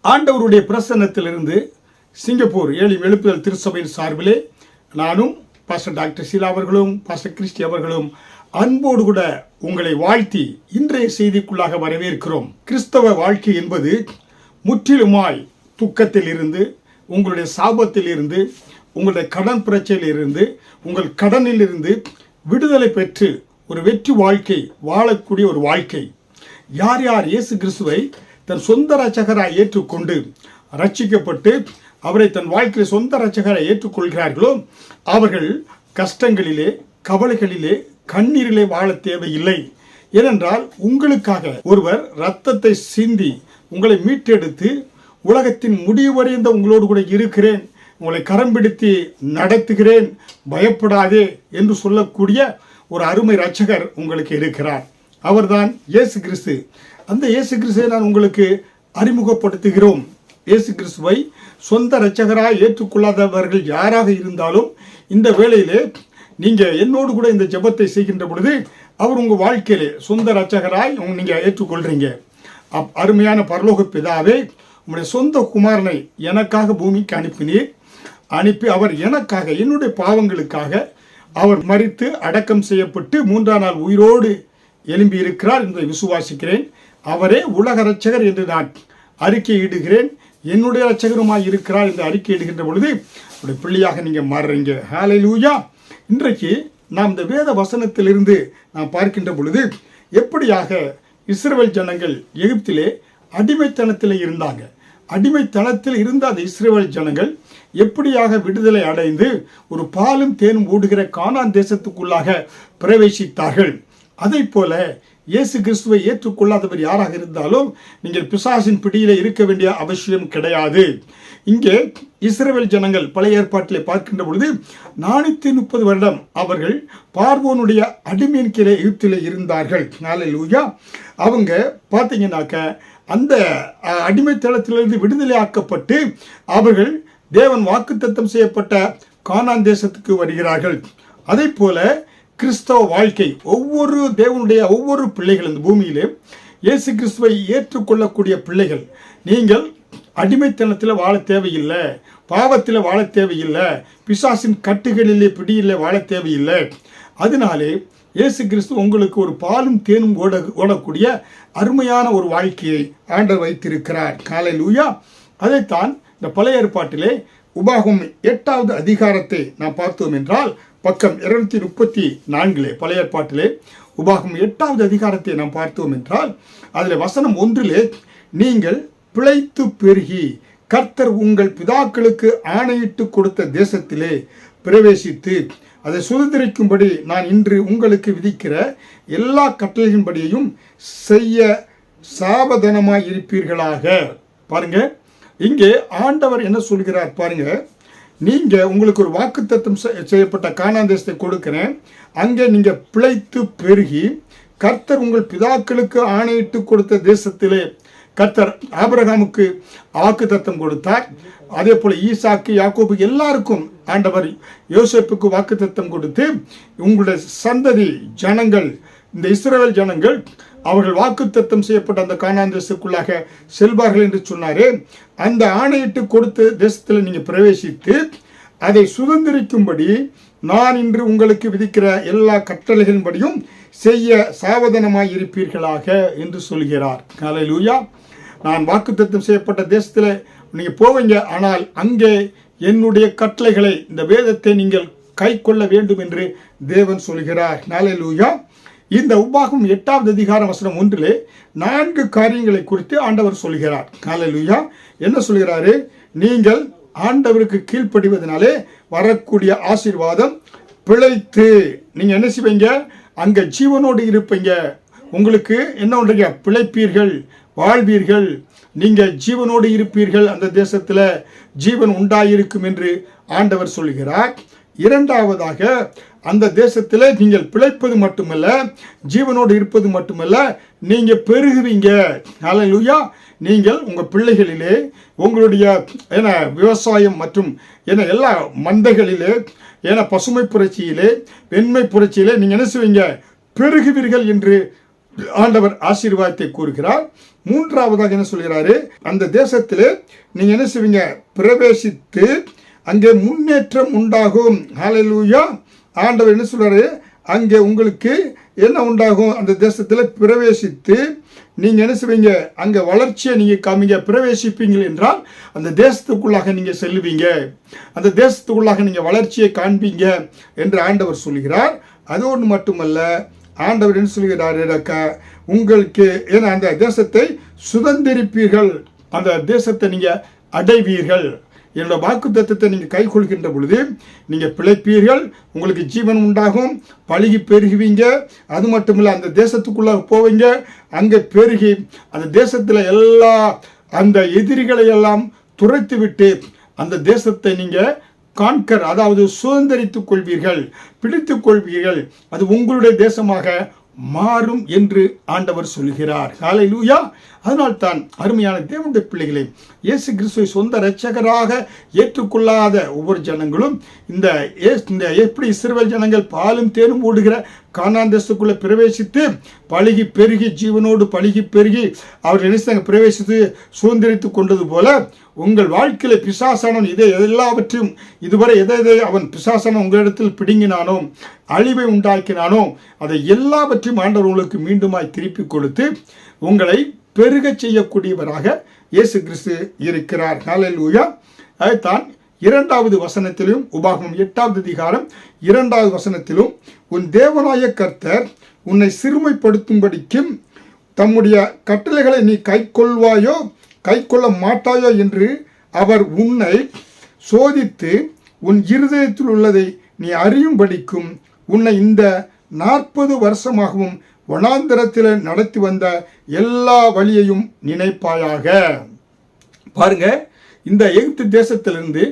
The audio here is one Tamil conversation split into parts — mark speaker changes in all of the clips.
Speaker 1: ஆண்டவருடைய பிரசன்னத்திலிருந்து சிங்கப்பூர் ஏழு எழுப்புதல் திருச்சபையின் சார்பிலே நானும் பாஸ்டர் டாக்டர் ஷீலா அவர்களும் பாஸ்டர் கிறிஸ்டி அவர்களும் அன்போடு கூட உங்களை வாழ்த்தி இன்றைய செய்திக்குள்ளாக வரவேற்கிறோம். கிறிஸ்தவ வாழ்க்கை என்பது முற்றிலுமாய் துக்கத்தில் இருந்து, உங்களுடைய சாபத்தில் இருந்து, உங்களுடைய கடன் பிரச்சனையில் இருந்து, உங்கள் கடனில் இருந்து விடுதலை பெற்று ஒரு வெற்றி வாழ்க்கை வாழக்கூடிய ஒரு வாழ்க்கை. யார் யார் இயேசு கிறிஸ்துவை தன் சொந்த இரட்சகராய் ஏற்றுக்கொண்டு ரட்சிக்கப்பட்டு அவரை தன் வாழ்க்கையில் சொந்த இரட்சகராய் ஏற்றுக்கொள்கிறார்களோ அவர்கள் கஷ்டங்களிலே, கவலைகளிலே, கண்ணீரிலே வாழ தேவையில்லை. ஏனென்றால் உங்களுக்காக ஒருவர் இரத்தத்தை சிந்தி உங்களை மீட்டெடுத்து உலகத்தின் முடிவு வரைந்த உங்களோடு கூட இருக்கிறேன், உங்களை கரம் பிடித்து நடத்துகிறேன், பயப்படாதே என்று சொல்லக்கூடிய ஒரு அருமை இரட்சகர் உங்களுக்கு இருக்கிறார். அவர்தான் இயேசு கிறிஸ்து. அந்த இயேசு கிறிஸ்துவை நான் உங்களுக்கு அறிமுகப்படுத்துகிறோம். இயேசு கிறிஸ்துவை சொந்த இரட்சகராய் ஏற்றுக்கொள்ளாதவர்கள் யாராக இருந்தாலும் இந்த வேளையிலே நீங்கள் என்னோடு கூட இந்த ஜெபத்தை செய்கின்ற பொழுது அவர் உங்கள் வாழ்க்கையிலே சொந்த இரட்சகராய் நீங்கள் ஏற்றுக்கொள்கிறீங்க. அருமையான பரலோக பிதாவே, உங்களுடைய சொந்த குமாரனை எனக்காக பூமிக்கு அனுப்பி அவர் எனக்காக என்னுடைய பாவங்களுக்காக அவர் மரித்து அடக்கம் செய்யப்பட்டு 3ஆம் நாள் உயிரோடு எழும்பி இருக்கிறார் என்பதை விசுவாசிக்கிறேன். அவரே உலக இரட்சகர் என்று நான் அறிக்கையிடுகிறேன். என்னுடைய இரட்சகருமாய் இருக்கிறார் என்று அறிக்கையிடுகின்ற பொழுது உடைய பிள்ளையாக நீங்கள் மாறுறீங்க. ஹல்லேலூயா. இன்றைக்கு நாம் இந்த வேத வசனத்திலிருந்து நாம் பார்க்கின்ற பொழுது எப்படியாக இஸ்ரவேல் ஜனங்கள் எகிப்திலே அடிமைத்தனத்தில் இருந்தாங்க. அடிமைத்தனத்தில் இருந்த அந்த இஸ்ரவேல் ஜனங்கள் எப்படியாக விடுதலை அடைந்து ஒரு பாலும் தேனும் ஓடுகிற கானான் தேசத்துக்குள்ளாக பிரவேசித்தார்கள். அதை போல இயேசு கிறிஸ்துவை ஏற்றுக்கொள்ளாதவர் யாராக இருந்தாலும் நீங்கள் பிசாசின் பிடியிலே இருக்க வேண்டிய அவசியம் கிடையாது. இங்கே இஸ்ரவேல் ஜனங்கள் பழைய ஏற்பாட்டிலே பார்க்கின்ற பொழுது 430 வருடம் அவர்கள் பார்வோனுடைய அடிமையின் கீழே எகிப்திலே இருந்தார்கள். ஹல்லேலூயா. அவங்க பார்த்தீங்கன்னாக்க அந்த அடிமைத்தனத்திலிருந்து விடுதலை ஆக்கப்பட்டு அவர்கள் தேவன் வாக்குத்தத்தம் செய்யப்பட்ட கானான் தேசத்துக்கு வருகிறார்கள். அதை போல கிறிஸ்தவ வாழ்க்கை ஒவ்வொரு பிள்ளைகள் இந்த பூமியிலே இயேசு கிறிஸ்துவை ஏற்றுக்கொள்ளக்கூடிய பிள்ளைகள், நீங்கள் அடிமைத்தனத்தில் வாழ தேவையில்லை, பாவத்தில் வாழ தேவையில்லை, பிசாசின் கட்டுகளிலே பிடியிலே வாழ தேவையில்லை. அதனாலே இயேசு கிறிஸ்து உங்களுக்கு ஒரு பாலும் தேனும் ஓடக்கூடிய அருமையான ஒரு வாழ்க்கையை ஆண்டவர் வைத்திருக்கிறார். ஹல்லேலூயா. அதைத்தான் இந்த பழைய ஏற்பாட்டிலே உபாகமம் 8வது அதிகாரத்தை நாம் பார்த்தோம் என்றால் பக்கம் 234 பழைய ஏற்பாட்டிலே உபாகமம் 8வது அதிகாரத்தை நாம் பார்த்தோம் என்றால் அதில் வசனம் 1 நீங்கள் பிழைத்து பெருகி கர்த்தர் உங்கள் பிதாக்களுக்கு ஆணையிட்டு கொடுத்த தேசத்திலே பிரவேசித்து அதை சுதந்திரிக்கும்படி நான் இன்று உங்களுக்கு விதிக்கிற எல்லா கட்டளைகளின்படியையும் செய்ய சாவதானமாய் இருப்பீர்களாக. பாருங்க, இங்கே ஆண்டவர் என்ன சொல்கிறார் பாருங்க. உங்களுக்கு ஒரு வாக்குத்தத்தம் செய்யப்பட்ட கானான் தேசத்தை கொடுக்கிறேன், அங்கே நீங்க பிழைத்து பெருகி கர்த்தர் உங்கள் பிதாக்களுக்கு ஆணையிட்டு கொடுத்த தேசத்திலே கர்த்தர் ஆபிரகாமுக்கு வாக்குத்தத்தம் கொடுத்தார். அதே போல ஈசாக்கு, யாக்கோபு எல்லாருக்கும் ஆண்டவர் யோசேப்புக்கு வாக்குத்தத்தம் கொடுத்து உங்களுடைய சந்ததி ஜனங்கள், இந்த இஸ்ரவேல் ஜனங்கள் அவர்கள் வாக்குத்தத்தம் செய்யப்பட்ட அந்த கானான் தேசத்துக்குள்ளாக செல்வார்கள் என்று சொன்னாரே, அந்த ஆணையிட்டு கொடுத்த தேசத்தில் நீங்கள் பிரவேசித்து அதை சுதந்திரிக்கும்படி நான் இன்று உங்களுக்கு விதிக்கிற எல்லா கட்டளைகளின்படியும் செய்ய சாவதானமாய் இருப்பீர்களாக என்று சொல்கிறார். ஹல்லேலூயா. நான் வாக்குத்தத்தம் செய்யப்பட்ட தேசத்தில் நீங்கள் போவீங்க, ஆனால் அங்கே என்னுடைய கட்டளைகளை, இந்த வேதத்தை நீங்கள் கை கொள்ள வேண்டும் என்று தேவன் சொல்கிறார். ஹல்லேலூயா. இந்த உபாகமம் 8வது அதிகாரம் வசனம் 1 4 காரியங்களை குறித்து ஆண்டவர் சொல்கிறார். ஹல்லேலூயா. என்ன சொல்கிறாரு? நீங்கள் ஆண்டவருக்கு கீழ்ப்படிவதனாலே வரக்கூடிய ஆசீர்வாதம், பிழைத்து நீங்க என்ன செய்வீங்க, அங்க ஜீவனோடு இருப்பீங்க, உங்களுக்கு என்ன பண்றீங்க, பிழைப்பீர்கள், வாழ்வீர்கள், நீங்க ஜீவனோடு இருப்பீர்கள், அந்த தேசத்துல ஜீவன் உண்டாயிருக்கும் என்று ஆண்டவர் சொல்கிறார். இரண்டாவதாக அந்த தேசத்தில் நீங்கள் பிழைப்பது மட்டுமல்ல, ஜீவனோடு இருப்பது மட்டுமல்ல, நீங்க பெருகுவீங்க. ஹல்லேலூயா. நீங்கள் உங்கள் பிள்ளைகளிலே, உங்களுடைய விவசாயம் மற்றும் எல்லா மந்தைகளிலே, பசுமை புரட்சியிலே, வெண்மை புரட்சியிலே நீங்கள் என்ன செய்வீங்க, பெருகுவீர்கள் என்று ஆண்டவர் ஆசீர்வாதத்தை கூறுகிறார். மூன்றாவதாக என்ன சொல்கிறாரு, அந்த தேசத்திலே நீங்க என்ன செய்வீங்க, பிரவேசித்து அங்கே முன்னேற்றம் உண்டாகும். ஹல்லேலூயா. ஆண்டவர் என்ன சொல்றாரு, அங்கே உங்களுக்கு என்ன உண்டாகும், அந்த தேசத்தில் பிரவேசித்து நீங்க என்ன செய்வீங்க, அங்க வளர்ச்சியை நீங்க காமிங்க. பிரவேசிப்பீங்க என்றால் அந்த தேசத்துக்குள்ளாக நீங்க செல்லுவீங்க, அந்த தேசத்துக்குள்ளாக நீங்க வளர்ச்சியை காண்பீங்க என்று ஆண்டவர் சொல்கிறார். அதோடு மட்டுமல்ல, ஆண்டவர் என்ன சொல்கிறார், உங்களுக்கு ஏன்னா அந்த தேசத்தை சுதந்திரிப்பீர்கள், அந்த தேசத்தை நீங்க அடைவீர்கள். என்னோட வாக்கு தத்தத்தை நீங்கள் கை கொள்கின்ற பொழுது நீங்கள் பிழைப்பீர்கள், உங்களுக்கு ஜீவன் உண்டாகும், பழுகி பெருகுவீங்க. அது மட்டும் இல்லை, அந்த தேசத்துக்குள்ளாக போவீங்க, அங்கே பெருகி அந்த தேசத்தில் எல்லா அந்த எதிரிகளை எல்லாம் துரைத்து விட்டு அந்த தேசத்தை நீங்கள் கான்கர், அதாவது சுதந்திரித்துக் கொள்வீர்கள், பிடித்துக் கொள்வீர்கள். அது உங்களுடைய தேசமாக மாறும் என்று ஆண்டவர் சொல்கிறார். ஹல்லேலூயா. அதனால்தான் அருமையான தேவனுடைய பிள்ளைகளை, இயேசு கிறிஸ்துவை சொந்த இரட்சகராக ஏற்றுக்கொள்ளாத ஒவ்வொரு ஜனங்களும் இந்த எப்படி இஸ்ரவேல் ஜனங்கள் பாலும் தேனும் ஓடுகிற கானான் தேசத்துக்குள்ள பிரவேசித்து பழுகி பெருகி ஜீவனோடு பழுகி பெருகி அவர்கள் நினைச்சாங்க பிரவேசித்து சுதந்திரித்து கொண்டது போல, உங்கள் வாழ்க்கையில பிசாசானவன் இதை எல்லாவற்றையும் இதுவரை எதை அவன் பிசாசான உங்களிடத்தில் பிடுங்கினானோ, அழிவை உண்டாக்கினானோ, அதை எல்லாவற்றையும் ஆண்டவர் உங்களுக்கு மீண்டுமாய் திருப்பி கொடுத்து உங்களை பெருக செய்யக்கூடியவராக இயேசு கிறிஸ்து இருக்கிறார். ஹல்லேலூயா. அதைத்தான் 2வது வசனத்திலும், உபாகமம் 8வது அதிகாரம் 2வது வசனத்திலும், உன் தேவனாய கர்த்தர் உன்னை சிறுமைப்படுத்தும்படிக்கும் தம்முடைய கட்டளைகளை நீ கைக்கொள்வாயோ கைக்கொள்ள மாட்டாயோ என்று அவர் உன்னை சோதித்து உன் இருதயத்தில் உள்ளதை நீ அறியும்படிக்கும் உன்னை இந்த 40 வருஷமாகவும் வனாந்தரத்தில் நடத்தி வந்த எல்லா வழியையும் நினைப்பாயாக. பாருங்க, இந்த எகிப்து தேசத்திலிருந்து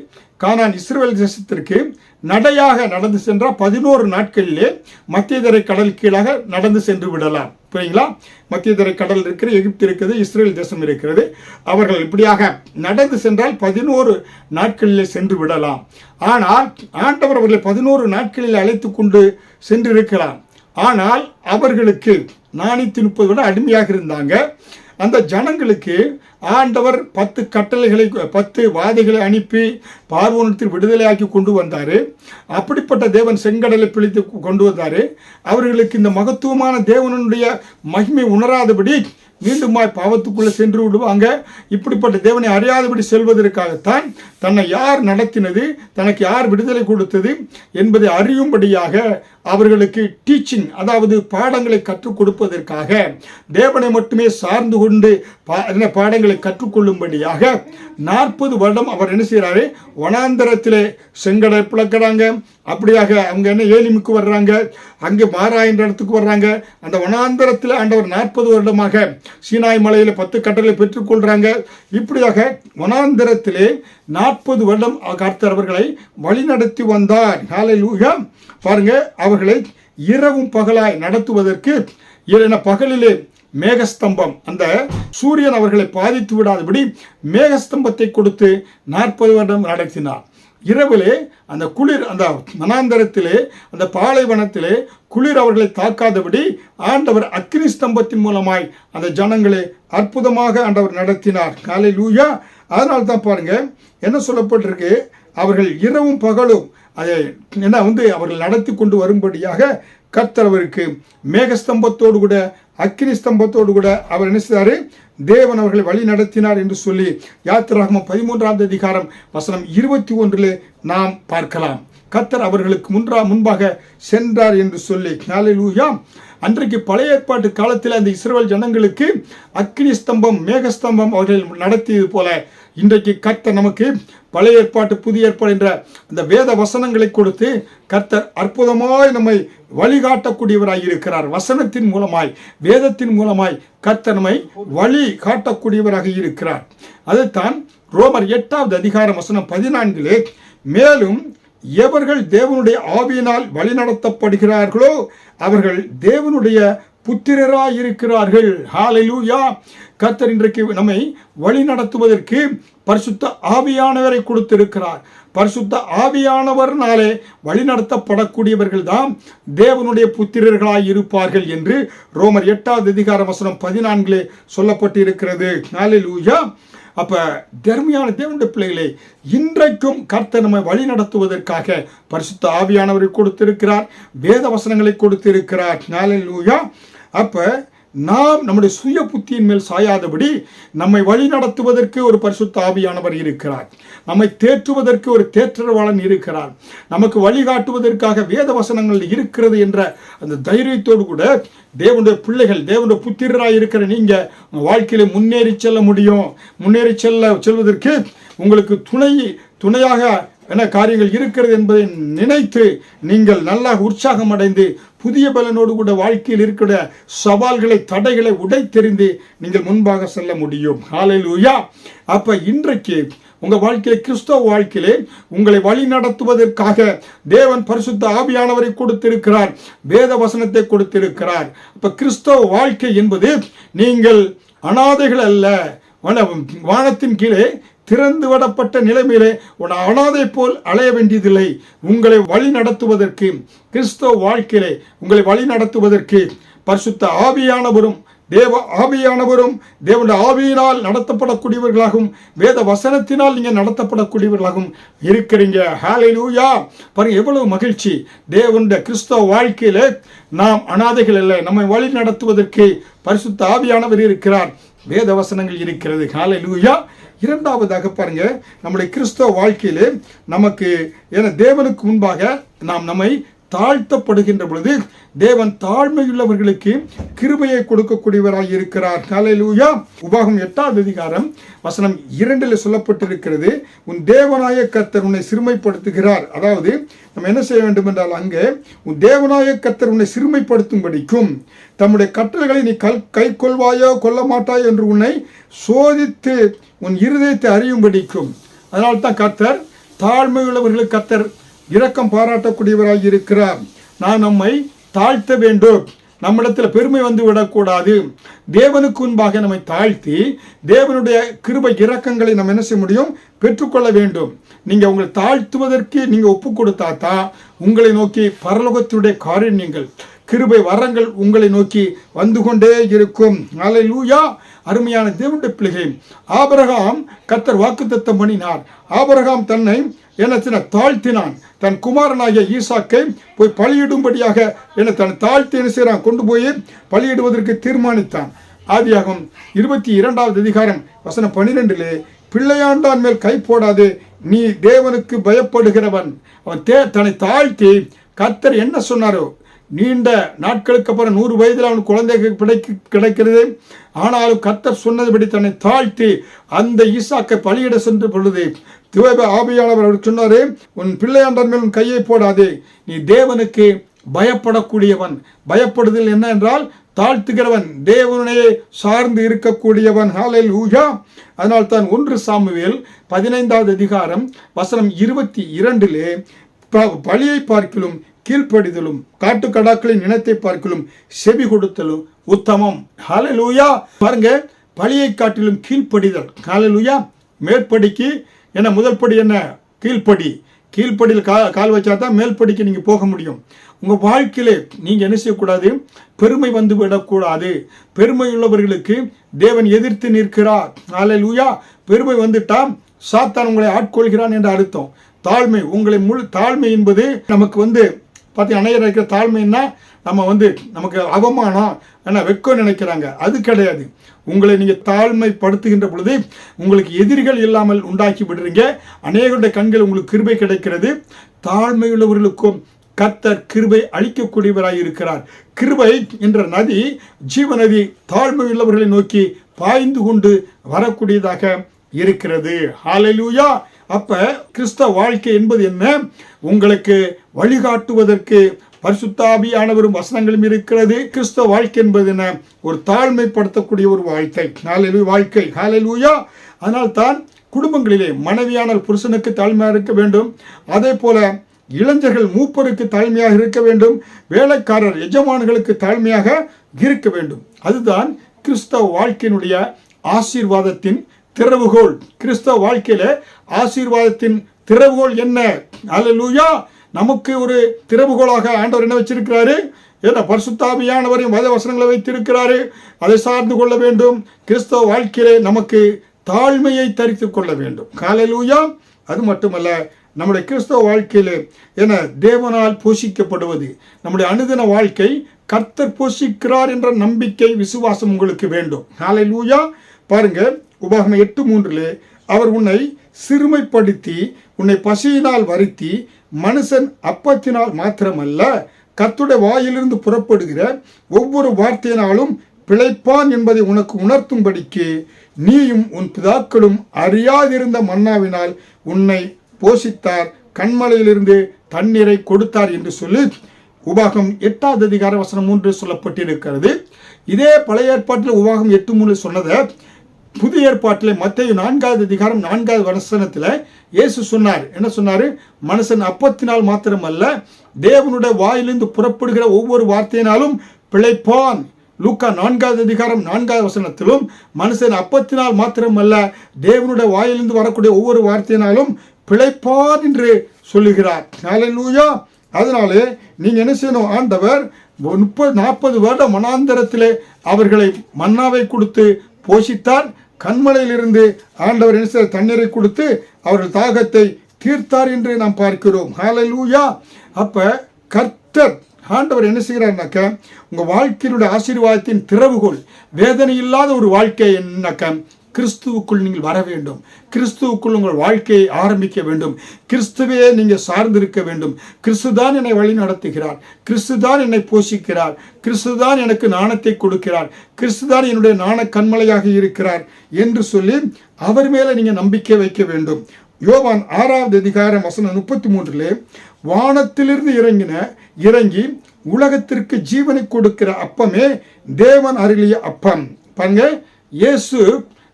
Speaker 1: கானான் இஸ்ரவேல் தேசத்திற்கு நடையாக நடந்து சென்றால் 11 நாட்களிலே மத்தியதரை கடல் கீழாக நடந்து சென்று விடலாம். புரியுங்களா? மத்தியதரை கடல் இருக்கிறது, எகிப்து இருக்கிறது, இஸ்ரேல் தேசம் இருக்கிறது. அவர்கள் இப்படியாக நடந்து சென்றால் 11 நாட்களிலே சென்று விடலாம். ஆனால் ஆண்டவர் அவர்களை 11 நாட்களில் அழைத்து கொண்டு சென்றிருக்கலாம். ஆனால் அவர்களுக்கு 430 விட அடிமையாக இருந்தாங்க. அந்த ஜனங்களுக்கு ஆண்டவர் 10 கட்டளைகளை 10 வாதைகளை அனுப்பி பார்வோனிடத்தில் விடுதலையாக்கி கொண்டு வந்தார். அப்படிப்பட்ட தேவன் செங்கடலை பிழித்து கொண்டு வந்தார். அவர்களுக்கு இந்த மகத்துவமான தேவனுடைய மகிமை உணராதபடி மீண்டுமாய் பாவத்துக்குள்ளே சென்று விடுவாங்க. இப்படிப்பட்ட தேவனை அறியாதபடி செல்வதற்காகத்தான் தன்னை யார் நடத்தினது, தனக்கு யார் விடுதலை கொடுத்தது என்பதை அறியும்படியாக அவர்களுக்கு டீச்சிங், அதாவது பாடங்களை கற்றுக் கொடுப்பதற்காக, தேவனை மட்டுமே சார்ந்து கொண்டு பாடங்களை கற்றுக்கொள்ளும்படியாக 40 வருடம் அவர் என்ன செய்கிறாரு, வனாந்தரத்திலே செங்கடை பிளக்கிறாங்க. அப்படியாக அவங்க என்ன ஏலிமுக்கு வர்றாங்க, அங்கே மாறா என்ற இடத்துக்கு வர்றாங்க. அந்த வனாந்தரத்தில் ஆண்டவர் 40 வருடமாக சீனாய் மலையில் 10 கட்டளை பெற்றுக்கொள்றாங்க. இப்படியாக வனாந்தரத்திலே 40 வருடம் கர்த்தர் அவர்களை வழிநடத்தி வந்தார். ஹல்லேலூயா. பாருங்க, அவர்களை இரவும் பகலாய் நடத்துவதற்கு பகலிலே மேகஸ்தம்பம், அந்த சூரியன் அவர்களை பாதித்து விடாதபடி மேகஸ்தம்பத்தை கொடுத்து 40 வருடம் நடத்தினார். இரவிலே அந்த குளிர், அந்த வனாந்தரத்திலே அந்த பாலைவனத்திலே குளிர் அவர்களை தாக்காதபடி ஆண்டவர் அக்கினி ஸ்தம்பத்தின் மூலமாய் அந்த ஜனங்களை அற்புதமாக ஆண்டவர் நடத்தினார். ஹல்லேலூயா. அதனால தான் பாருங்க என்ன சொல்லப்பட்டிருக்கு, அவர்கள் இரவும் பகலும் அதை என்ன அவர்கள் நடத்தி கொண்டு வரும்படியாக கர்த்தர் அவருக்கு மேகஸ்தம்பத்தோடு கூட அக்கினி ஸ்தம்பத்தோடு கூட அவர் என்ன செய்தாரு, தேவன் அவர்களை வழி நடத்தினார் என்று சொல்லி யாத்திராகமம் 13வது அதிகாரம் வசனம் 21 நாம் பார்க்கலாம். கர்த்தர் அவர்களுக்கு முன்பாக சென்றார் என்று சொல்லி. ஹல்லேலூயா. அன்றைக்கு பழைய ஏற்பாட்டு காலத்தில் அந்த இஸ்ரவேல் ஜனங்களுக்கு அக்கினி ஸ்தம்பம் மேகஸ்தம்பம் அவர்கள் நடத்தியது போல இன்றைக்கு கர்த்தர் நமக்கு பழைய ஏற்பாட்டு புதிய ஏற்பாடு என்ற அந்த வேத வசனங்களை கொடுத்து கர்த்தர் அற்புதமாய் நம்மை வழிகாட்டக்கூடியவராய் இருக்கிறார். வசனத்தின் மூலமாய், வேதத்தின் மூலமாய் கர்த்தர் நம்மை வழி காட்டக்கூடியவராக இருக்கிறார். அதைத்தான் ரோமர் 8வது அதிகாரம் வசனம் 14 மேலும் எவர்கள் தேவனுடைய ஆவியினால் வழிநடத்தப்படுகிறார்களோ அவர்கள் தேவனுடைய புத்திரராய் இருக்கிறார்கள். ஹல்லேலூயா. கர்த்தர் இன்றைக்கு நம்மை வழி நடத்துவதற்கு பரிசுத்த ஆவியானவரை கொடுத்திருக்கிறார். பரிசுத்த ஆவியானவர்னாலே வழிநடத்தப்படக்கூடியவர்கள் தான் தேவனுடைய புத்திரர்களாய் இருப்பார்கள் என்று ரோமர் 8:14 சொல்லப்பட்டு இருக்கிறது. ஹல்லேலூயா. அப்ப தர்மியான தேவனுடைய பிள்ளைகளே, இன்றைக்கும் கர்த்தர் நம்மை வழி நடத்துவதற்காக பரிசுத்த ஆவியானவரை கொடுத்திருக்கிறார், வேத வசனங்களை கொடுத்திருக்கிறார். ஹல்லேலூயா. அப்ப நாம் நம்முடைய சுய புத்தியின் மேல் சாயாதபடி நம்மை வழி நடத்துவதற்கு ஒரு பரிசுத்த ஆவியானவர் இருக்கிறார். நம்மை தேற்றுவதற்கு ஒரு தேற்றவாளன் இருக்கிறார். நமக்கு வழிகாட்டுவதற்காக வேத வசனங்கள் இருக்கிறது என்ற அந்த தைரியத்தோடு கூட தேவனுடைய பிள்ளைகள், தேவனுடைய புத்திரராய் இருக்கிற நீங்க வாழ்க்கையில முன்னேறி செல்ல முடியும். முன்னேறி செல்வதற்கு உங்களுக்கு துணையாக என்ன காரியங்கள் இருக்கிறது என்பதை நினைத்து நீங்கள் நல்லா உற்சாகம் அடைந்து புதிய பலனோடு கூட வாழ்க்கையில் இருக்கிற சவால்களை, தடைகளை உடைத்தெறிந்து நீங்கள் முன்பாக செல்ல முடியும். ஹல்லேலூயா. அப்ப இன்றைக்கு உங்க வாழ்க்கையில, கிறிஸ்தவ வாழ்க்கையிலே உங்களை வழி நடத்துவதற்காக தேவன் பரிசுத்த ஆவியானவரை கொடுத்திருக்கிறார், வேத வசனத்தை கொடுத்திருக்கிறார். அப்ப கிறிஸ்தவ வாழ்க்கை என்பது நீங்கள் அனாதைகள் அல்ல. வானத்தின் கீழே திறந்து விடப்பட்ட நிலைமையிலே ஒரு அனாதை போல் அலைய வேண்டியதில்லை. உங்களை வழி நடத்துவதற்கு, கிறிஸ்தவ வாழ்க்கையிலே உங்களை வழி நடத்துவதற்கு பரிசுத்த ஆவியானவரும் தேவனுடைய ஆவியினால் நடத்தப்படக்கூடியவர்களாகவும் வேத வசனத்தினால் நீங்க நடத்தப்படக்கூடியவர்களாகவும் இருக்கிறீங்க. ஹல்லேலூயா. பாருங்க எவ்வளவு மகிழ்ச்சி. தேவனுடைய கிறிஸ்தவ வாழ்க்கையில நாம் அனாதைகள் அல்ல. நம்மை வழி நடத்துவதற்கு பரிசுத்த ஆவியானவர் இருக்கிறார், வேத வசனங்கள் இருக்கிறது. ஹல்லேலூயா. இரண்டாவதாக பாருங்க, நம்முடைய கிறிஸ்தவ வாழ்க்கையிலே நமக்கு தேவனுக்கு முன்பாக நாம் நம்மை தாழ்த்தப்படுகின்ற பொழுது தேவன் தாழ்மையுள்ளவர்களுக்கு கிருபையை கொடுக்கக்கூடியவராய் இருக்கிறார். ஹல்லேலூயா. உபாகம் 8:2 சொல்லப்பட்டிருக்கிறது, உன் தேவனாய கர்த்தர் உன்னை சிறுமைப்படுத்துகிறார். அதாவது நம்ம என்ன செய்ய வேண்டும் என்றால், அங்கே உன் தேவனாய கர்த்தர் உன்னை சிறுமைப்படுத்தும்படிக்கும் தம்முடைய கட்டளைகளை நீ கை கொள்வாயோ கொள்ள மாட்டாயோ என்று உன்னை சோதித்து உன் இருதயத்தை அறியும்படிக்கும். அதனால்தான் கர்த்தர் தாழ்மையுள்ளவர்களுக்கு கர்த்தர் இரக்கம் பாராட்டக்கூடியவராக இருக்கிறார். நான் நம்மை தாழ்த்த வேண்டும். நம்மிடத்தில் பெருமை வந்து விடக்கூடாது. தேவனுக்கு முன்பாக நம்மை தாழ்த்தி தேவனுடைய கிருபை இரக்கங்களை நம்ம என்ன செய்ய முடியும்? பெற்றுக்கொள்ள வேண்டும். நீங்க உங்களை தாழ்த்துவதற்கு நீங்க ஒப்பு கொடுத்தாத்தா உங்களை நோக்கி பரலோகத்துடைய காரியங்கள், கிருபை வரங்கள் உங்களை நோக்கி வந்து கொண்டே இருக்கும். ஹல்லேலூயா. அருமையான தேவனுடைய பிள்ளைகளே, ஆபிரகாம் கர்த்தர் வாக்குத்தத்தம் பண்ணினார். ஆபிரகாம் தன்னை தாழ்த்தினான். தன் குமாரனாகிய ஈசாக்கை போய் பலியிடும்படியாக தன் தாழ்த்தி என்ன செய்யறான்? கொண்டு போய் பலியிடுவதற்கு தீர்மானித்தான். ஆதியாகமம் 22:12 பிள்ளையாண்டான் மேல் கை போடாது, நீ தேவனுக்கு பயப்படுகிறவன். அவன் தன்னை தாழ்த்தி கர்த்தர் என்ன சொன்னாரோ, நீண்ட நாட்களுக்கு அப்புறம் 100 வயதில் அவன் குழந்தை கிடைக்கிறது. ஆனாலும் கர்த்தர் சொன்னதுபடி தன்னை தாழ்த்தி அந்த ஈசாக்கை பலியிட சென்ற பொழுது ஆவியானவர் அவர் சொன்னாரு, உன் பிள்ளையாண்டான் மேல் உன் கையை போடாதே, நீ தேவனுக்கு பயப்படக்கூடியவன். பயப்படுதல் என்ன என்றால் தாழ்த்துகிறவன், தேவனையே சார்ந்து இருக்கக்கூடியவன். ஹல்லேலூயா. அதனால் தான் 1 சாமுவேல் 15:22 பலியை பார்க்கிலும் கீழ்ப்படிதலும் காட்டுக்கடாக்களின் இனத்தை பார்க்கிலும் செவி கொடுத்தலும் உத்தமம். ஹல்லேலூயா. பாருங்க, பலியை காட்டிலும் கீழ்ப்படிதல். ஹல்லேலூயா. மேற்படிக்கு என்ன முதல் படி என்ன? கீழ்ப்படி. கீழ்ப்படியில் கால் வச்சா தான் மேல்படிக்கு நீங்க போக முடியும். உங்க வாழ்க்கையிலே நீங்க என்ன செய்யக்கூடாது? பெருமை வந்து விடக்கூடாது. பெருமை உள்ளவர்களுக்கு தேவன் எதிர்த்து நிற்கிறார். ஹல்லேலூயா. பெருமை வந்துட்டா சாத்தான் உங்களை ஆட்கொள்கிறான் என்ற அர்த்தம். தாழ்மை, உங்களை தாழ்மை என்பது நமக்கு அணையர் இருக்கிற தாழ்மைன்னா நம்ம நமக்கு அவமானம் வெக்கம் நினைக்கிறாங்க. அது கிடையாது. உங்களை நீங்க தாழ்மைப்படுத்துகின்ற பொழுது உங்களுக்கு எதிரிகள் இல்லாமல் உண்டாக்கி விடுறீங்க. அநேகருடைய கண்கள் உங்களுக்கு கிருபை கிடைக்கிறது. தாழ்மையுள்ளவர்களுக்கும் கர்த்தர் கிருபை அளிக்கக்கூடியவராய் இருக்கிறார். கிருபை என்ற நதி, ஜீவ நதி, தாழ்மையுள்ளவர்களை நோக்கி பாய்ந்து கொண்டு வரக்கூடியதாக இருக்கிறது. ஹல்லேலூயா. அப்ப கிறிஸ்தவ வாழ்க்கை என்பது என்ன? உங்களுக்கு வழிகாட்டுவதற்கு பரிசுத்த ஆவியானவரும் வசனங்களும் இருக்கிறது. கிறிஸ்தவ வாழ்க்கை என்பது என்ன? ஒரு தாழ்மைப்படுத்தக்கூடிய ஒரு வாழ்க்கை. வாழ்க்கை. ஹல்லேலூயா. அதனால் தான் குடும்பங்களிலே மனைவியானால் புருஷனுக்கு தாழ்மையாக இருக்க வேண்டும். அதே போல இளைஞர்கள் மூப்பருக்கு தாழ்மையாக இருக்க வேண்டும், வேலைக்காரர் எஜமான்களுக்கு தாழ்மையாக இருக்க வேண்டும். அதுதான் கிறிஸ்தவ வாழ்க்கையினுடைய ஆசீர்வாதத்தின் திறவுகோல். கிறிஸ்தவ வாழ்க்கையில ஆசீர்வாதத்தின் திறவுகோல் என்ன? அல்லேலூயா. நமக்கு ஒரு திறவுகோலாக ஆண்டவர் என்ன வச்சிருக்கிறாரு? ஏன்னா பரிசுத்தாவியானவரையும் வேத வசனங்களை வைத்திருக்கிறாரு. அதை சார்ந்து கொள்ள வேண்டும். கிறிஸ்தவ வாழ்க்கையிலே நமக்கு தாழ்மையை தரித்து கொள்ள வேண்டும். அல்லேலூயா. அது மட்டுமல்ல, நம்முடைய கிறிஸ்தவ வாழ்க்கையிலே என தேவனால் போஷிக்கப்படுவது, நம்முடைய அனுதின வாழ்க்கை கர்த்தர் போஷிக்கிறார் என்ற நம்பிக்கை, விசுவாசம் உங்களுக்கு வேண்டும். அல்லேலூயா. பாருங்க, உபாகமம் 8:3 அவர் உன்னை சிறுமைப்படுத்தி உன்னை பசியினால் வருத்தி மனுஷன் அப்பத்தினால் மாத்திரமல்ல கர்த்தருடைய வாயிலிருந்து புறப்படுகிற ஒவ்வொரு வார்த்தையினாலும் பிழைப்பான் என்பதை உனக்கு உணர்த்தும்படிக்கு நீயும் உன் பிதாக்களும் அறியாதிருந்த மன்னாவினால் உன்னை போஷித்தார், கண்மலையிலிருந்து தண்ணீரை கொடுத்தார் என்று சொல்லி உபாகம் 8:3 சொல்லப்பட்டிருக்கிறது. இதே பழைய ஏற்பாட்டில் உபாகம் 8:3 சொன்னதை புதிய ஏற்பாட்டில் மத்தேயு 4:4 இயேசு சொன்னார். என்ன சொன்னாரு? மனுஷன் அப்பத்தினால் மாத்திரமல்ல தேவனுடைய வாயிலிருந்து புறப்படுகிற ஒவ்வொரு வார்த்தையினாலும் பிழைப்பான். லூக்கா 4:4 மனுஷன் அப்பத்தினால் மாத்திரமல்ல தேவனுடைய வாயிலிருந்து வரக்கூடிய ஒவ்வொரு வார்த்தையினாலும் பிழைப்பான் என்று சொல்லுகிறார். அல்லேலூயா. அதனாலே நீங்க என்ன செய்யணும்? ஆண்டவர் 30-40 வருடம் வனாந்தரத்திலே அவர்களை மன்னாவை கொடுத்து போஷித்தார். கண்மலையிலிருந்து ஆண்டவர் என்ன செய்தார்? தண்ணீரை கொடுத்து அவர்கள் தாகத்தை தீர்த்தார் என்று நாம் பார்க்கிறோம். ஹல்லேலூயா. அப்ப கர்த்தர் ஆண்டவர் என்ன செய்கிறார்னாக்க, உங்க வாழ்க்கையினுடைய ஆசீர்வாதத்தின் திறவுகோல் வேதனை இல்லாத ஒரு வாழ்க்கை என்னக்க கிறிஸ்துவுக்குள் நீங்கள் வர வேண்டும். கிறிஸ்துவுக்குள் உங்கள் வாழ்க்கையை ஆரம்பிக்க வேண்டும். கிறிஸ்துவே நீங்கள் சார்ந்திருக்க வேண்டும். கிறிஸ்து தான் என்னை வழி நடத்துகிறார், கிறிஸ்து தான் என்னை போஷிக்கிறார், கிறிஸ்து தான் எனக்கு நாணத்தை கொடுக்கிறார், கிறிஸ்து தான் என்னுடைய நாண கண்மலையாக இருக்கிறார் என்று சொல்லி அவர் மேலே நீங்கள் நம்பிக்கை வைக்க வேண்டும். யோவான் 6:33 வானத்திலிருந்து இறங்கி உலகத்திற்கு ஜீவனை கொடுக்கிற அப்பமே தேவன் அருளிய அப்பம். பாருங்க, இயேசு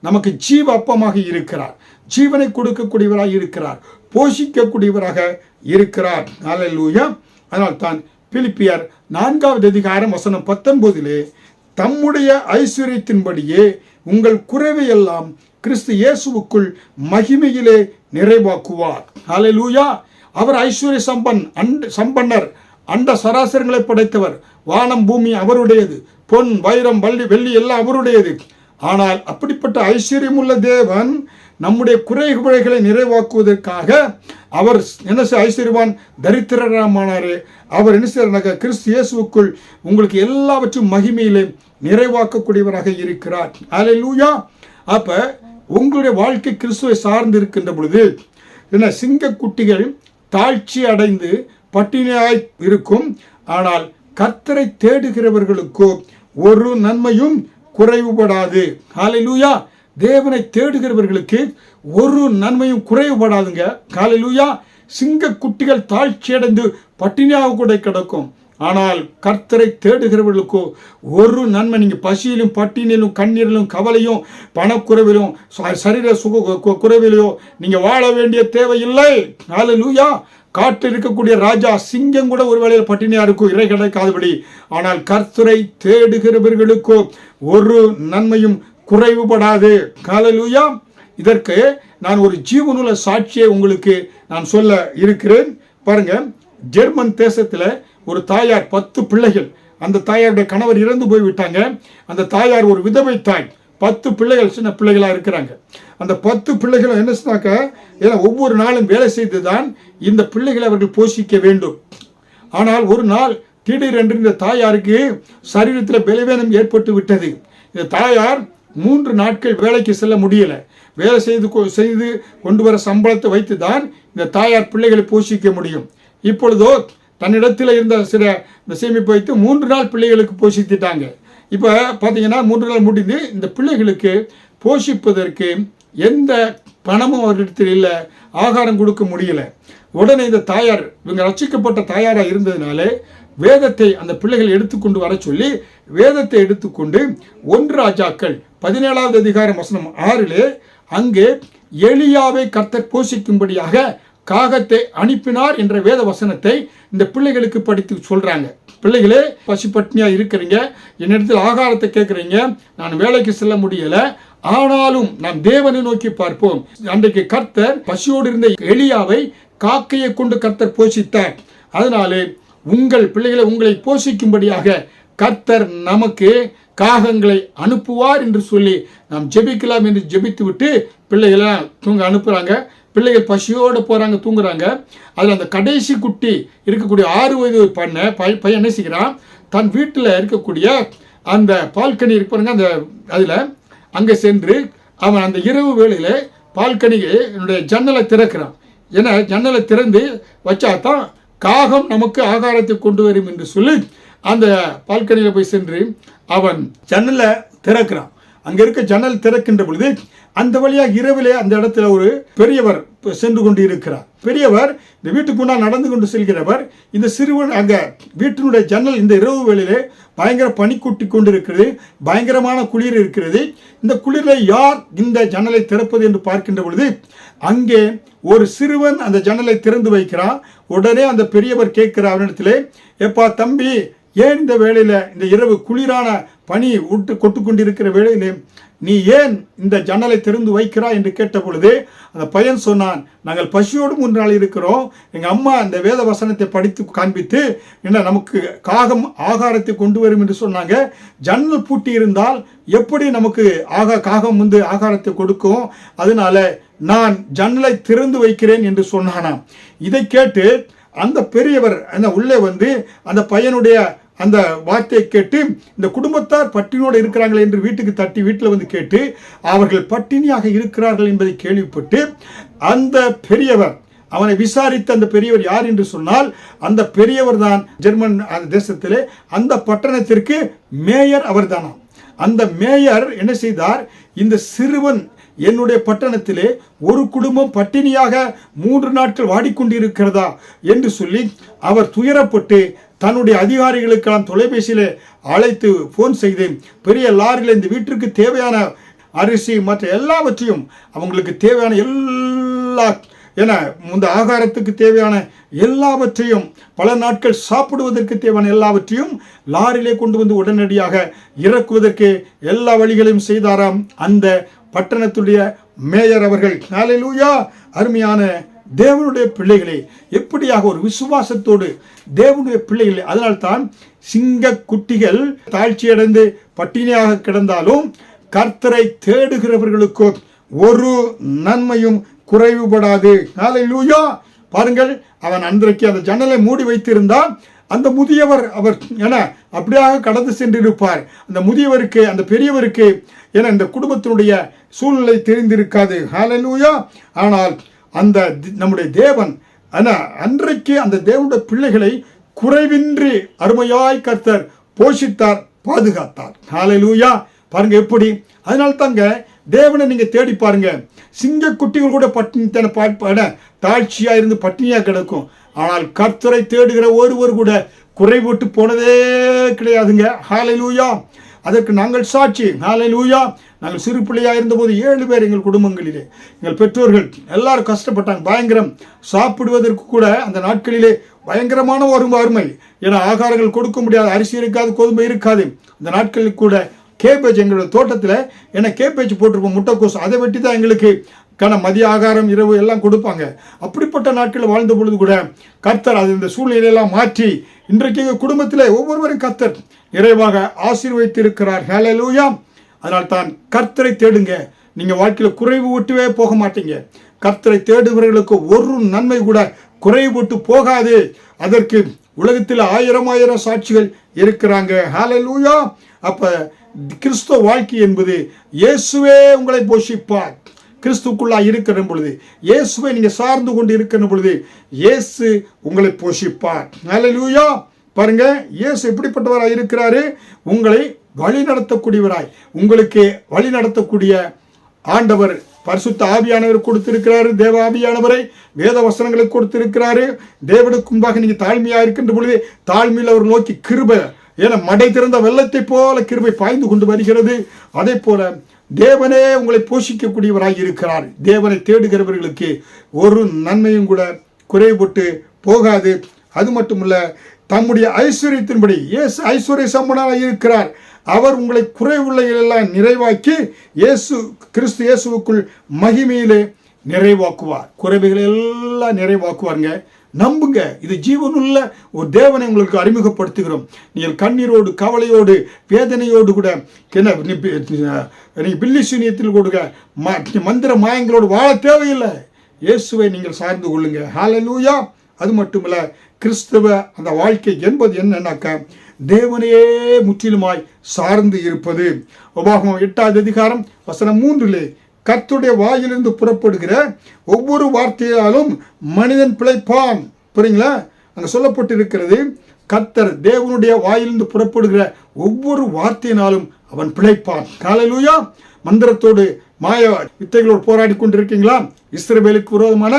Speaker 1: நமக்கு ஜீவ அப்பமாக இருக்கிறார், ஜீவனை கொடுக்கக்கூடியவராக இருக்கிறார், போஷிக்கக்கூடியவராக இருக்கிறார். அல்லேலூயா. அதனால் தான் பிலிப்பியர் 4:19 தம்முடைய ஐஸ்வர்யத்தின்படியே உங்கள் குறைவை எல்லாம் கிறிஸ்து இயேசுவுக்குள் மகிமையிலே நிறைவாக்குவார். அல்லேலூயா. அவர் ஐஸ்வர்ய சம்பன்னர், அண்ட சராசரங்களை படைத்தவர். வானம் பூமி அவருடையது, பொன் வைரம் வெள்ளி எல்லாம் அவருடையது. ஆனால் அப்படிப்பட்ட ஐஸ்வர்யமுள்ள தேவன் நம்முடைய குறைகளை நிறைவாக்குவதற்காக அவர் என்ன ஐஸ்வர்யவான் தரித்திரமானாரே. அவர் என்ன செய்யறாங்க? கிறிஸ்து இயேசுவுக்குள் உங்களுக்கு எல்லாவற்றும் மகிமையிலே நிறைவாக்கக்கூடியவராக இருக்கிறார். அல்லேலூயா. அப்ப உங்களுடைய வாழ்க்கை கிறிஸ்துவை சார்ந்து இருக்கின்ற பொழுது என்ன, சிங்கக்குட்டிகள் தாழ்ச்சி அடைந்து பட்டினியாய் இருக்கும். ஆனால் கர்த்தரை தேடுகிறவர்களுக்கோ ஒரு நன்மையும் குறைவுபடாது. ஹல்லேலூயா. தேவனை தேடுகிறவர்களுக்கு ஒரு நன்மையும் குறைவுபடாதுங்க. ஹல்லேலூயா. சிங்கக்குட்டிகள் தாழ்ச்சி அடைந்து பட்டினியாக கூட கிடக்கும். ஆனால் கர்த்தரை தேடுகிறவர்களுக்கோ ஒரு நன்மை, நீங்கள் பசியிலும் பட்டினியிலும் கண்ணீரிலும் கவலையும் பணக்குறைவிலும் சரீர குறைவிலையோ நீங்கள் வாழ வேண்டிய தேவையில்லை. ஹல்லேலூயா. காட்டில் இருக்கக்கூடிய ராஜா சிங்கம் கூட ஒரு வேளையில் பட்டினியா இருக்கும், இறை கிடைக்காதபடி. ஆனால் கர்த்தரை தேடுகிறவர்களுக்கோ ஒரு நன்மையும் குறைவுபடாது. ஹல்லேலூயா. இதற்கு நான் ஒரு ஜீவனுள்ள சாட்சியை உங்களுக்கு நான் சொல்ல இருக்கிறேன். பாருங்க, ஜெர்மன் தேசத்தில் ஒரு தாயார் 10 பிள்ளைகள். அந்த தாயாருடைய கணவர் இறந்து போய்விட்டாங்க. அந்த தாயார் ஒரு விதவை தாய். 10 பிள்ளைகள், சின்ன பிள்ளைகளா இருக்கிறாங்க. அந்த 10 பிள்ளைகளும் என்ன சொன்னாக்க, ஏன்னா ஒவ்வொரு நாளும் வேலை செய்து தான் இந்த பிள்ளைகளை அவர்கள் போஷிக்க வேண்டும். ஆனால் ஒரு நாள் திடீரென்று இந்த தாயாருக்கு சரீரத்தில் பலவீனம் ஏற்பட்டு விட்டது. இந்த தாயார் 3 நாட்கள் வேலைக்கு செல்ல முடியல. வேலை செய்து கொண்டு வர சம்பளத்தை வைத்து தான் இந்த தாயார் பிள்ளைகளை போஷிக்க முடியும். இப்பொழுதோ தன்னிடத்தில் இருந்த சில இந்த சேமிப்பு வைத்து 3 நாள் பிள்ளைகளுக்கு போஷித்துட்டாங்க. இப்போ பார்த்தீங்கன்னா 3 நாள் முடிந்து இந்த பிள்ளைகளுக்கு போஷிப்பதற்கு எந்த பணமும் அவர்களிடத்தில் இல்லை, ஆகாரம் கொடுக்க முடியல. உடனே இந்த தாயார், இவங்க ரட்சிக்கப்பட்ட தாயாராக இருந்ததுனால வேதத்தை அந்த பிள்ளைகள் எடுத்துக்கொண்டு வர சொல்லி வேதத்தை எடுத்துக்கொண்டு 1 ராஜாக்கள் 17:6 அங்கே எலியாவை கர்த்தர் போஷிக்கும்படியாக காகத்தை அனுப்பினார் என்ற வேத வசனத்தை இந்த பிள்ளைகளுக்கு படித்து சொல்றாங்க. பிள்ளைகளே, பசி பட்னியா இருக்கிறீங்க, என்னிடத்தில் ஆகாரத்தை கேட்குறீங்க, நான் வேலைக்கு செல்ல முடியல, ஆனாலும் நாம் தேவனை நோக்கி பார்ப்போம். அன்றைக்கு கர்த்தர் பசியோடு இருந்த எலியாவை காக்கையை கொண்டு கர்த்தர் போஷித்தார். அதனாலே உங்கள் பிள்ளைகளை உங்களை போஷிக்கும்படியாக கர்த்தர் நமக்கு காகங்களை அனுப்புவார் என்று சொல்லி நாம் ஜெபிக்கலாம் என்று ஜெபித்து விட்டு பிள்ளைகளை தூங்க அனுப்புகிறாங்க. பிள்ளைகள் பசியோடு போகிறாங்க, தூங்குறாங்க. அதில் அந்த கடைசி குட்டி இருக்கக்கூடிய 6 வயது பையன் என்ன செய்கிறான், தன் வீட்டில் இருக்கக்கூடிய அந்த பால்கனி இருப்பாருங்க, அந்த அதில் அங்கே சென்று அவன் அந்த இரவு வேளையில் பால்கனியுடைய ஜன்னலை திறக்கிறான். ஏன்னா ஜன்னலை திறந்து வச்சா தான் காகம் நமக்கு ஆகாரத்தை கொண்டு வரும் என்று சொல்லி அந்த பால்கனியில் போய் சென்று அவன் ஜன்னலை திறக்கிறான். அங்கே இருக்க ஜன்னல் திறக்கின்ற பொழுது அந்த வழியாக இரவிலே அந்த இடத்துல ஒரு பெரியவர் சென்று கொண்டு இருக்கிறார். பெரியவர் இந்த வீட்டுக்கு முன்னால் நடந்து கொண்டு செல்கிறவர். இந்த சிறுவன் அங்கே வீட்டினுடைய ஜன்னல் இந்த இரவு வேளையிலே பயங்கர பனி கூட்டி கொண்டு இருக்கிறது, பயங்கரமான குளிர் இருக்கிறது. இந்த குளிரில் யார் இந்த ஜன்னலை திறப்பது என்று பார்க்கின்ற பொழுது அங்கே ஒரு சிறுவன் அந்த ஜன்னலை திறந்து வைக்கிறான். உடனே அந்த பெரியவர் கேட்கிறார் அவனிடத்திலே, எப்பா தம்பி, ஏன் இந்த வேளையில் இந்த இரவு குளிரான பனி கொட்டு கொண்டிருக்கிற வேளையிலே நீ ஏன் இந்த ஜன்னலை திறந்து வைக்கிறாய் என்று கேட்ட பொழுது அந்த பையன் சொன்னான், நாங்கள் பசியோடு 3 நாள் இருக்கிறோம், எங்கள் அம்மா அந்த வேத வசனத்தை படித்து காண்பித்து என்ன நமக்கு காகம் ஆகாரத்தை கொண்டு வரும் என்று சொன்னாங்க. ஜன்னல் பூட்டி இருந்தால் எப்படி நமக்கு காகம் ஆகாரத்தை கொடுக்கும், அதனால நான் ஜன்னலை திறந்து வைக்கிறேன் என்று சொன்னானாம். இதை கேட்டு அந்த பெரியவர் உள்ளே வந்து அந்த பையனுடைய அந்த வார்த்தையை கேட்டு இந்த குடும்பத்தார் பட்டினியோடு இருக்கிறார்கள் என்று வீட்டுக்கு தட்டி வீட்டில் வந்து கேட்டு அவர்கள் பட்டினியாக இருக்கிறார்கள் என்பதை கேள்விப்பட்டு அந்த பெரியவர் அவனை விசாரித்த அந்த பெரியவர் யார் என்று சொன்னால் அந்த பெரியவர் தான் ஜெர்மன் தேசத்திலே அந்த பட்டணத்திற்கு மேயர் அவர் தானாம். அந்த மேயர் என்ன செய்தார், இந்த சிறுவன் என்னுடைய பட்டணத்திலே ஒரு குடும்பம் பட்டினியாக 3 நாட்கள் வாடிக்கொண்டிருக்கிறதா என்று சொல்லி அவர் துயரப்பட்டு தன்னுடைய அதிகாரிகளுக்கெல்லாம் தொலைபேசியில் அழைத்து ஃபோன் செய்து பெரிய லாரியில் இந்த வீட்டிற்கு தேவையான அரிசி மற்ற எல்லாவற்றையும் அவங்களுக்கு தேவையான எல்லா இந்த ஆகாரத்துக்கு தேவையான எல்லாவற்றையும் பல நாட்கள் சாப்பிடுவதற்கு தேவையான எல்லாவற்றையும் லாரியிலே கொண்டு வந்து உடனடியாக இறக்குவதற்கு எல்லா வழிகளையும் செய்தாராம் அந்த பட்டணத்துடைய மேயர் அவர்கள். ஹல்லேலூயா! அருமையான தேவனுடைய பிள்ளைகளே, எப்படியாக ஒரு விசுவாசத்தோடு தேவனுடைய பிள்ளைகளே, அதனால்தான் சிங்க குட்டிகள் தாழ்ச்சியடைந்து பட்டினியாக கிடந்தாலும் கர்த்தரை தேடுகிறவர்களுக்கு ஒரு நன்மையும் குறைவுபடாது. ஹல்லேலூயா! பாருங்கள், அவன் அன்றைக்கு அந்த ஜன்னலை மூடி வைத்திருந்தால் அந்த முதியவர் அவர் அப்படியாக கடந்து சென்றிருப்பார். அந்த முதியவருக்கு அந்த பெரியவருக்கு இந்த குடும்பத்தினுடைய சூழ்நிலை தெரிந்திருக்காது. ஹல்லேலூயா! ஆனால் அந்த நம்முடைய தேவன் அன்றைக்கு அந்த தேவனுடைய பிள்ளைகளை குறைவின்றி அருமையாய் கர்த்தர் போஷித்தார், பாதுகாத்தார். ஹல்லேலூயா! பாருங்க எப்படி. அதனால தாங்க தேவனை நீங்க தேடி பாருங்க. சிங்க குட்டிகள் கூட பட்டினி தாழ்ச்சியா இருந்து பட்டினியா கிடக்கும். ஆனால் கர்த்தரை தேடுகிற ஒருவர் கூட குறைபட்டு போனதே கிடையாதுங்க. ஹல்லேலூயா! அதற்கு நாங்கள் சாட்சி. ஹல்லேலூயா! நாங்கள் சிறு பிள்ளையாக இருந்தபோது 7 பேர் எங்கள் குடும்பங்களிலே எங்கள் பெற்றோர்கள் எல்லாரும் கஷ்டப்பட்டாங்க. பயங்கரம். சாப்பிடுவதற்கு கூட அந்த நாட்களிலே பயங்கரமான ஒரு வறுமை. ஏன்னா ஆகாரங்கள் கொடுக்க முடியாது, அரிசி இருக்காது, கோதுமை இருக்காது. அந்த நாட்களில் கூட கேபேஜ் எங்களோட தோட்டத்தில் கேபேஜ் போட்டிருப்போம், முட்டைக்கோஸ், அதை வெட்டி தான் எங்களுக்கு மதிய ஆகாரம் இரவு எல்லாம் கொடுப்பாங்க. அப்படிப்பட்ட நாட்களில் வாழ்ந்த பொழுது கூட கர்த்தர் அது இந்த சூழ்நிலையெல்லாம் மாற்றி இன்றைக்கு எங்கள் குடும்பத்தில் ஒவ்வொருவரும் கர்த்தர் நிறைவாக ஆசீர்வதித்திருக்கிறார். ஹல்லேலூயா! அதனால் தான் கர்த்தரை தேடுங்க. நீங்கள் வாழ்க்கையில் குறைவு விட்டுவே போக மாட்டீங்க. கர்த்தரை தேடுபவர்களுக்கு ஒரு நன்மை கூட குறைவுபட்டு போகாது. அதற்கு உலகத்தில் 1000 சாட்சிகள் இருக்கிறாங்க. ஹல்லேலூயா! அப்ப கிறிஸ்துவ வாழ்க்கை என்பது இயேசுவே உங்களை போஷிப்பார். கிறிஸ்துக்குள்ளா இருக்கிற பொழுது, இயேசுவை நீங்க சார்ந்து கொண்டு இருக்கிற பொழுது இயேசு உங்களை போஷிப்பார். ஹல்லேலூயா! பாருங்க, இயேசு எப்படிப்பட்டவராய் இருக்கிறாரு, உங்களை வழி நடத்தக்கூடியவராய், உங்களுக்கு வழி நடத்தக்கூடிய ஆண்டவர் பரிசுத்த ஆவியானவர் கொடுத்திருக்கிறாரு. தேவ ஆவியானவரை வேத வசனங்களை கொடுத்திருக்கிறாரு. தேவனுக்கு முன்பாக நீங்க தாழ்மையா இருக்கின்ற பொழுது தாழ்மையில் அவர் நோக்கி கிருபை, மடை திறந்த வெள்ளத்தை போல கிருபை பாய்ந்து கொண்டு வருகிறது. அதே போல தேவனே உங்களை போஷிக்கக்கூடியவராய் இருக்கிறார். தேவனை தேடுகிறவர்களுக்கு ஒரு நன்மையும் கூட குறைபட்டு போகாது. அது மட்டுமல்ல, தம்முடைய ஐஸ்வர்யத்தின்படி இயேசு ஐஸ்வர்ய சம்பனராய் இருக்கிறார். அவர் உங்களை குறைவுள்ளெல்லாம் நிறைவாக்கி கிறிஸ்து இயேசுவுக்குள் மகிமையிலே நிறைவாக்குவார். குறைவுகளை எல்லாம் நிறைவாக்குவாருங்க. நம்புங்க, இது ஜீவனுள்ள ஒரு தேவனை உங்களுக்கு அறிமுகப்படுத்துகிறோம். நீங்கள் கண்ணீரோடு, கவலையோடு, வேதனையோடு கூட நீங்கள் பில்லி சூனியத்தில் கொடுக்க மந்திர மாயங்களோடு வாழ தேவையில்லை. இயேசுவை நீங்கள் சார்ந்து கொள்ளுங்க. ஹல்லேலூயா. அது மட்டுமல்ல, கிறிஸ்தவ அந்த வாழ்க்கை என்பது என்னன்னாக்கா தேவனையே முற்றிலுமாய் சார்ந்து இருப்பது. உபாகமம் 8ஆம் அதிகாரம் வசனம் 3 கர்த்தருடைய வாயிலிருந்து புறப்படுகிற ஒவ்வொரு வார்த்தையாலும் மனிதன் பிழைப்பான். புரியுங்களா? அங்கே சொல்லப்பட்டிருக்கிறது, கர்த்தர் தேவனுடைய வாயிலிருந்து புறப்படுகிற ஒவ்வொரு வார்த்தையினாலும் அவன் பிழைப்பான். ஹல்லேலூயா. மந்திரத்தோடு மாய வித்தைகளோடு போராடி கொண்டிருக்கீங்களா? இஸ்ரவேலுக்கு விரோதமான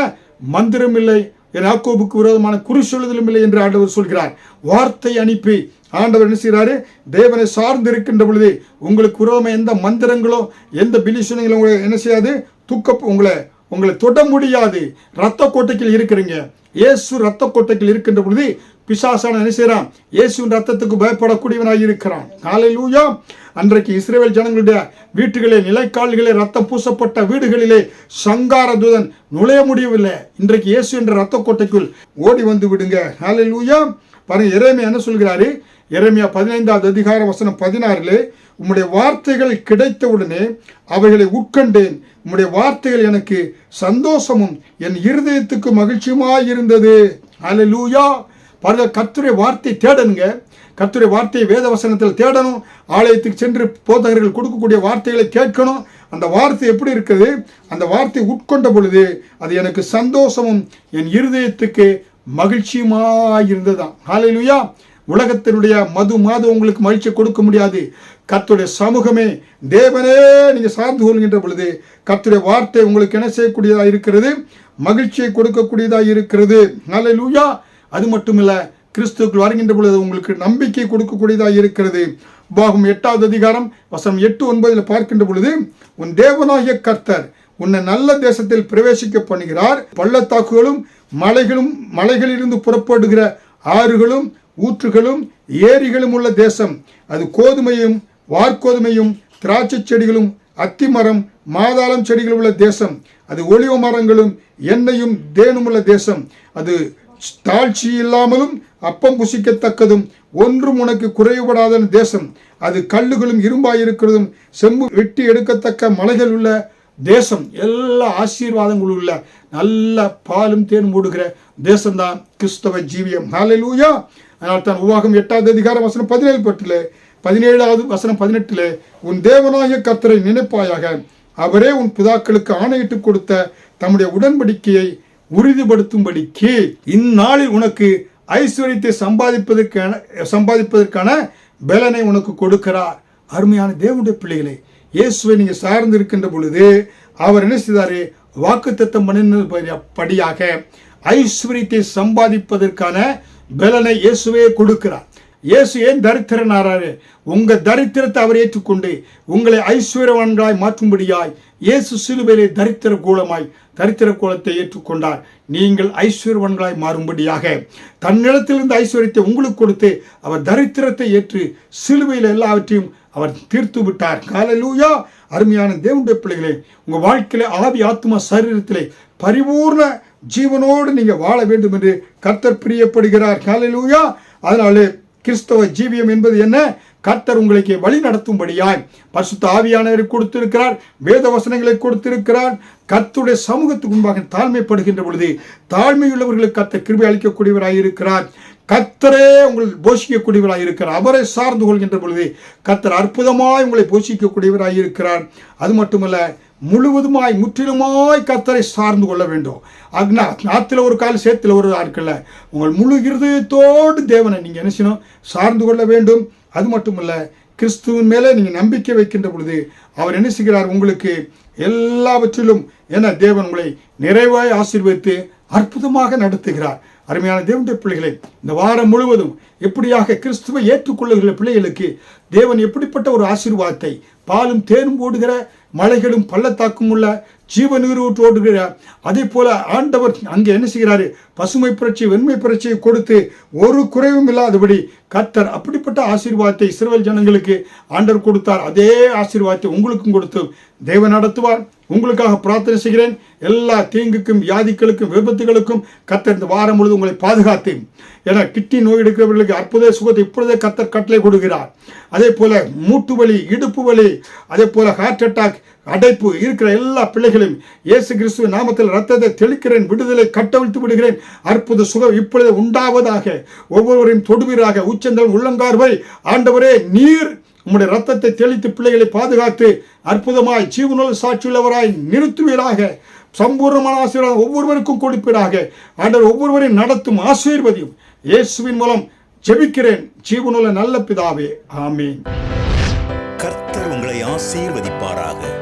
Speaker 1: மந்திரம் இல்லை, யாக்கோபுக்கு விரோதமான குறி சொல்லுதலும் இல்லை என்று ஆண்டவர் சொல்கிறார். வார்த்தை அனுப்பி ஆண்டவர் என்ன செய்கிறாரு? தேவனை சார்ந்து இருக்கின்ற பொழுது உங்களுக்கு விரோதமாக எந்த மந்திரங்களோ எந்த பிலிசனங்களோ உங்களை என்ன செய்யாது? உங்களை தொட முடியாது. இரத்த கோட்டையில் இருக்கிறீங்க. இயேசு இரத்த கோட்டையில் இருக்கின்ற பொழுது பிசாசான என்ன செய்கிறான்? இயேசுவின் ரத்தத்துக்கு பயப்படக்கூடியவனாக இருக்கிறான். ஹல்லேலூயா. அன்றைக்கு இஸ்ரவேல் ஜனங்களுடைய வீட்டுகளிலே, நிலைக்கால்களிலே, ரத்தம் பூசப்பட்ட வீடுகளிலே சங்கார தூதன் நுழைய முடியவில்லை. இன்றைக்கு இயேசு என்ற இரத்த கோட்டைக்குள் ஓடி வந்து விடுங்க. ஹல்லேலூயா. பாருங்க, எரேமியா என்ன சொல்கிறாரு? எரேமியா 15ஆம் அதிகாரம் வசனம் 16 உம்முடைய வார்த்தைகள் கிடைத்தவுடனே அவைகளை உட்கண்டேன். உம்முடைய வார்த்தைகள் எனக்கு சந்தோஷமும் என் இருதயத்துக்கு மகிழ்ச்சியுமாய் இருந்தது. ஹல்லேலூயா. பாருங்க, கர்த்தருடைய வார்த்தை தேடனுங்க. கர்த்தருடைய வார்த்தையை வேத வசனத்தில் தேடணும். ஆலயத்துக்கு சென்று போதகர்கள் கொடுக்கக்கூடிய வார்த்தைகளை கேட்கணும். அந்த வார்த்தை எப்படி இருக்குது? அந்த வார்த்தை உட்கொண்ட பொழுது அது எனக்கு சந்தோஷமும் என் இருதயத்துக்கு மகிழ்ச்சியுமாய் இருந்ததுதான். ஹல்லேலூயா. உலகத்தினுடைய மது உங்களுக்கு மகிழ்ச்சி கொடுக்க முடியாது. கர்த்தருடைய சமூகமே, தேவனே நீங்கள் சார்ந்து கொள்கின்ற பொழுது கர்த்தருடைய வார்த்தை உங்களுக்கு என்ன செய்யக்கூடியதாக இருக்கிறது? மகிழ்ச்சியை கொடுக்கக்கூடியதாக இருக்கிறது. ஹல்லேலூயா. அது மட்டுமில்ல, கிறிஸ்துவுக்குள் வருகின்ற பொழுது உங்களுக்கு நம்பிக்கை கொடுக்கக்கூடியதாக இருக்கிறது. உபாகமம் 8ஆம் அதிகாரம் வசனம் 8-9 பார்க்கின்ற பொழுது, உன் தேவனாகிய கர்த்தர் உன்னை நல்ல தேசத்தில் பிரவேசிக்க பண்ணுகிறார். பள்ளத்தாக்குகளும் மலைகளிலிருந்து புறப்படுகிற ஆறுகளும் ஊற்றுகளும் ஏரிகளும் உள்ள தேசம். அது கோதுமையும் வார்கோதுமையும் திராட்சை செடிகளும் அத்திமரம் மாதாளம் செடிகளும் உள்ள தேசம். அது ஒலிவ மரங்களும் எண்ணெயும் தேனும் உள்ள தேசம். அது தாழ்ச்சி இல்லாமலும் அப்பம் புசிக்கத்தக்கதும் ஒன்றும் உனக்கு குறைவுபடாத தேசம். அது கல்லுகளும் இரும்பாயிருக்கிறதும் செம்பு வெட்டி எடுக்கத்தக்க மலைகள் உள்ள தேசம். எல்லா ஆசீர்வாதங்களும் உள்ள நல்ல பாலும் தேனும் ஓடுகிற தேசம்தான் கிறிஸ்தவ ஜீவியம். ஹல்லேலூயா. அதனால் தான் உபாகமம் 8ஆம் அதிகாரம் வசனம் 17 17ஆவது வசனம் 18 உன் தேவனாகிய கர்த்தரை நினைப்பாயாக. அவரே உன் பிதாக்களுக்கு ஆணையிட்டு கொடுத்த தம்முடைய உடன்படிக்கையை உறுதிப்படுத்தும்படிக்கு இந்நாளில் உனக்கு ஐஸ்வர்யத்தை சம்பாதிப்பதற்கான பலனை உனக்கு கொடுக்கிறார். அருமையான தேவனுடைய பிள்ளைகளை, இயேசுவை நீங்கள் சார்ந்து இருக்கின்ற பொழுது அவர் என்ன செய்தாரு? வாக்குத்தத்தம் பண்ணினபடியாக ஐஸ்வர்யத்தை சம்பாதிப்பதற்கான பலனை இயேசுவே கொடுக்கிறார். இயேசு ஏன் தரித்திரனாராரு? உங்கள் தரித்திரத்தை அவர் ஏற்றுக்கொண்டு உங்களை ஐஸ்வர்யவான்களாய் மாற்றும்படியாய் இயேசு சிலுவையிலே தரித்திர கோலத்தை ஏற்றுக்கொண்டார். நீங்கள் ஐஸ்வர்யவான்களாய் மாறும்படியாக தன்னிடத்திலிருந்து ஐஸ்வர்யத்தை உங்களுக்கு கொடுத்து அவர் தரித்திரத்தை ஏற்று சிலுவையில் எல்லாவற்றையும் அவர் தீர்த்து விட்டார். ஹல்லேலூயா. அருமையான தேவனுடைய பிள்ளைகளே, உங்கள் வாழ்க்கையிலே ஆவி ஆத்மா சரீரத்திலே பரிபூர்ண ஜீவனோடு நீங்கள் வாழ வேண்டும் என்று கர்த்தர் பிரியப்படுகிறார். ஹல்லேலூயா. அதனாலே கிறிஸ்தவ ஜீவியம் என்பது என்ன? கர்த்தர் உங்களுக்கு வழி நடத்தும்படியாய் பரிசுத்த ஆவியானவரை கொடுத்திருக்கிறார். வேத வசனங்களை கொடுத்திருக்கிறார். கர்த்தருடைய சமூகத்துக்கு முன்பாக தாழ்மைப்படுகின்ற பொழுது தாழ்மையுள்ளவர்களுக்கு கர்த்தர் கிருபை அளிக்கக்கூடியவராய் இருக்கிறார். கர்த்தரே உங்களை போஷிக்கக்கூடியவராய் இருக்கிறார். அவரை சார்ந்து கொள்கின்ற பொழுது கர்த்தர் அற்புதமாய் உங்களை போஷிக்கக்கூடியவராய் இருக்கிறார். அது மட்டுமல்ல, முற்றிலுமாய் கர்த்தரை சார்ந்து கொள்ள வேண்டும். ஆத்துல ஒரு கால் சேத்துல ஒரு ஆட்கள்ல உங்கள் முழு இருதயத்தோடு தேவனை நீங்கள் என்ன செய்யணும்? சார்ந்து கொள்ள வேண்டும். அது மட்டுமல்ல, கிறிஸ்துவின் மேலே நீங்கள் நம்பிக்கை வைக்கின்ற பொழுது அவர் என்ன செய்கிறார்? உங்களுக்கு எல்லாவற்றிலும் தேவன் உங்களை நிறைவாய் ஆசீர்வதித்து அற்புதமாக நடத்துகிறார். அருமையான தேவனுடைய பிள்ளைகளை, இந்த வாரம் முழுவதும் எப்படியாக கிறிஸ்துவை ஏற்றுக்கொள்ளுகிற பிள்ளைகளுக்கு தேவன் எப்படிப்பட்ட ஒரு ஆசீர்வாதத்தை, பாலும் தேனும் ஓடுகிற மலைகளும் பள்ளத்தாக்கும் உள்ள ஜீவநீரூற்று ஓடுகிற, அதே போல ஆண்டவர் அங்கே என்ன செய்கிறாரு, பசுமை புரட்சி வெண்மை புரட்சியை கொடுத்து ஒரு குறைவும் இல்லாதபடி கர்த்தர் அப்படிப்பட்ட ஆசீர்வாதத்தை இஸ்ரவேல் ஜனங்களுக்கு ஆண்டவர் கொடுத்தார். அதே ஆசீர்வாதத்தை உங்களுக்கும் கொடுத்து தேவன் நடத்துவார். உங்களுக்காக பிரார்த்தனை செய்கிறேன். எல்லா தீங்குக்கும் வியாதிகளுக்கும் விபத்துகளுக்கும் கர்த்தர் இந்த வாரம் முழுவதும் உங்களை பாதுகாத்து, என கிட்னி நோய் எடுக்கிறவர்களுக்கு அற்புத சுகத்தை இப்பொழுதே கர்த்தர் கட்டளை கொடுக்கிறார். அதே போல மூட்டு வலி, இடுப்பு வலி, அதே போல ஹார்ட் அட்டாக், அடைப்பு இருக்கிற எல்லா பிள்ளைகளையும் இயேசு கிறிஸ்துவின் நாமத்தில் ரத்தத்தை தெளிக்கிறேன், விடுதலை கட்டவிழ்த்து விடுகிறேன். அற்புத சுகம் இப்பொழுது உண்டாவதாக. ஒவ்வொருவரையும் தொடுவீராக. உச்சந்தல் உள்ளங்கார் வரை ஆண்டவரே நீர் உம்முடைய ரத்தத்தை தெளித்து பிள்ளைகளை பாதுகாத்து அற்புதமாய் ஜீவனுள்ள சாட்சியுள்ளவராய் நிறுத்துவீராக. சம்பூர்ணமான ஆசீர்வாதம் ஒவ்வொருவருக்கும் கொடுப்பீராக. ஆண்டவர் ஒவ்வொருவரையும் நடத்தும் ஆசீர்வதியும் இயேசுவின் மூலம் ஜெபிக்கிறேன் ஜீவனுள்ள நல்ல பிதாவே, ஆமீன்.
Speaker 2: கர்த்தர் உங்களை ஆசீர்வதிப்பாராக.